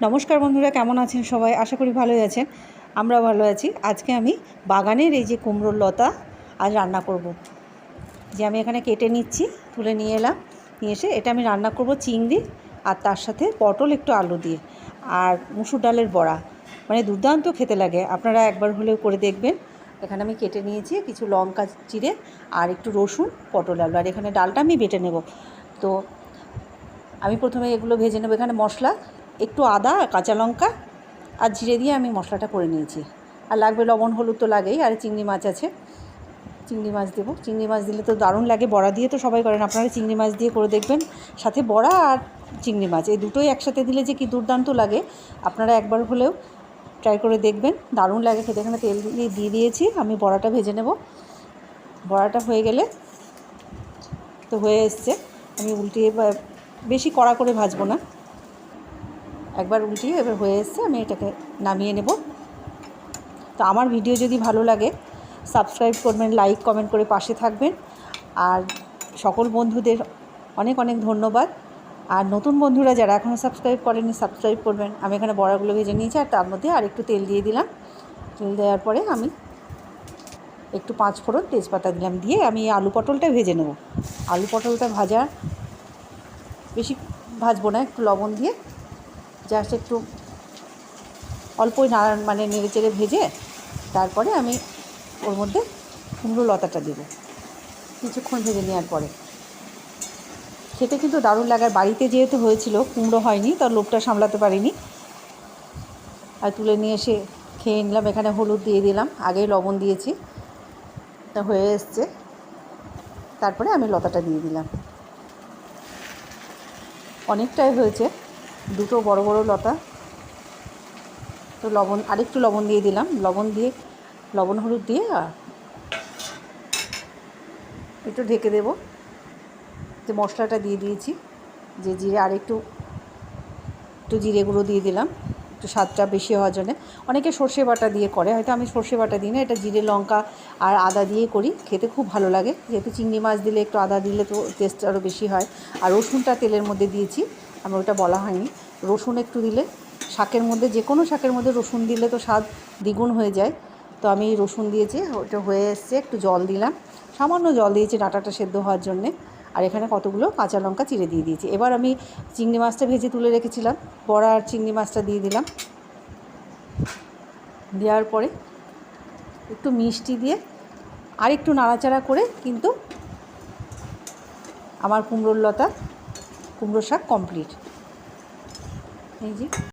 নমস্কার বন্ধুরা, কেমন আছেন সবাই? আশা করি ভালোই আছেন। আমরা ভালো আছি। আজকে আমি বাগানের এই যে কুমড়োর লতা আজ রান্না করব। যে আমি এখানে কেটে নিচ্ছি, তুলে নিয়ে এলাম, নিয়ে এসে এটা আমি রান্না করব চিংড়ি আর তার সাথে পটল একটু আলু দিয়ে আর মুসুর ডালের বড়া। মানে দুর্দান্ত খেতে লাগে, আপনারা একবার হলেও করে দেখবেন। এখানে আমি কেটে নিয়েছি কিছু লঙ্কা চিড়ে আর একটু রসুন, পটল আলু, আর এখানে ডালটা আমি বেটে নেব। তো আমি প্রথমে এগুলো ভেজে নেব। এখানে মশলা একটু আদা, কাঁচা লঙ্কা আর জিরে দিয়ে আমি মশলাটা করে নিয়েছি। আর লাগবে লবণ, হলুদ তো লাগেই। আর চিংড়ি মাছ আছে, চিংড়ি মাছ দেবো। চিংড়ি মাছ দিলে তো দারুণ লাগে। বড়া দিয়ে তো সবাই করেন, আপনারা চিংড়ি মাছ দিয়ে করে দেখবেন। সাথে বড়া আর চিংড়ি মাছ এই দুটোই একসাথে দিলে যে কি দুর্দান্ত লাগে, আপনারা একবার হলেও ট্রাই করে দেখবেন, দারুণ লাগে খেতে। এখানে তেল দিয়ে দিয়েছি, আমি বড়াটা ভেজে নেব। বড়াটা হয়ে গেলে তো হয়ে এসছে, আমি উল্টিয়ে, বেশি কড়া করে ভাজবো না, একবার উল্টিয়ে এবার হয়ে এসছে, আমি এটাকে নামিয়ে নেব। তো আমার ভিডিও যদি ভালো লাগে সাবস্ক্রাইব করবেন, লাইক কমেন্ট করে পাশে থাকবেন। আর সকল বন্ধুদের অনেক অনেক ধন্যবাদ। আর নতুন বন্ধুরা যারা এখনও সাবস্ক্রাইব করেনি সাবস্ক্রাইব করবেন। আমি এখানে বড়াগুলো ভেজে নিয়েছি আর তার মধ্যে আর একটু তেল দিয়ে দিলাম। তেল দেওয়ার পরে আমি একটু 5 ফোড়ন তেজপাতা দিলাম, দিয়ে আমি আলু পটলটা ভেজে নেব। আলু পটলটা ভাজা বেশি ভাজবো না, একটু লবণ দিয়ে জাস্ট একটু অল্পই মানে নেড়ে চেড়ে ভেজে তারপরে আমি ওর মধ্যে কুমড়ো লতাটা দেবো। কিছুক্ষণ ভেজে নেওয়ার পরে খেতে কিন্তু দারুণ লাগার। বাড়িতে যেহেতু হয়েছিল, কুমড়ো হয়নি, তার লোভটা সামলাতে পারিনি আর তুলে নিয়ে এসে খেয়ে নিলাম। এখানে হলুদ দিয়ে দিলাম, আগেই লবণ দিয়েছি, তা হয়ে এসছে। তারপরে আমি লতাটা দিয়ে দিলাম। অনেকটাই হয়েছে, দুটো বড় বড় লতা। তো লবণ, আরেকটু লবণ দিয়ে দিলাম, লবণ হলুদ দিয়ে একটু ঢেকে দেবো। যে মশলাটা দিয়ে দিয়েছি, যে জিরে, আর একটু জিরে গুঁড়ো দিয়ে দিলাম, একটু স্বাদটা বেশি হওয়ার জন্যে। অনেকে সর্ষে বাটা দিয়ে করে, হয়তো আমি সর্ষে বাটা দিই না, এটা জিরে লঙ্কা আর আদা দিয়ে করি, খেতে খুব ভালো লাগে। যেহেতু চিংড়ি মাছ দিলে একটু আদা দিলে তো টেস্ট আরও বেশি হয়। আর রসুনটা তেলের মধ্যে দিয়েছি, আমার ওটা বলা হয়নি। রসুন একটু দিলে, শাকের মধ্যে যে কোনো শাকের মধ্যে রসুন দিলে তো স্বাদ দ্বিগুণ হয়ে যায়। তো আমি রসুন দিয়েছি, ওটা হয়ে এসছে। একটু জল দিলাম, সামান্য জল দিয়েছি ডাঁটাটা সেদ্ধ হওয়ার জন্যে। আর এখানে কতগুলো কাঁচা লঙ্কা চিড়ে দিয়ে দিয়েছি। এবার আমি চিংড়ি মাছটা ভেজে তুলে রেখেছিলাম, বড়া আর চিংড়ি মাছটা দিয়ে দিলাম। দেওয়ার পরে একটু মিষ্টি দিয়ে আর একটু নাড়াচাড়া করে কিন্তু আমার কুমড়োর লতা, কুমড়ো শাক কমপ্লিট। এই যে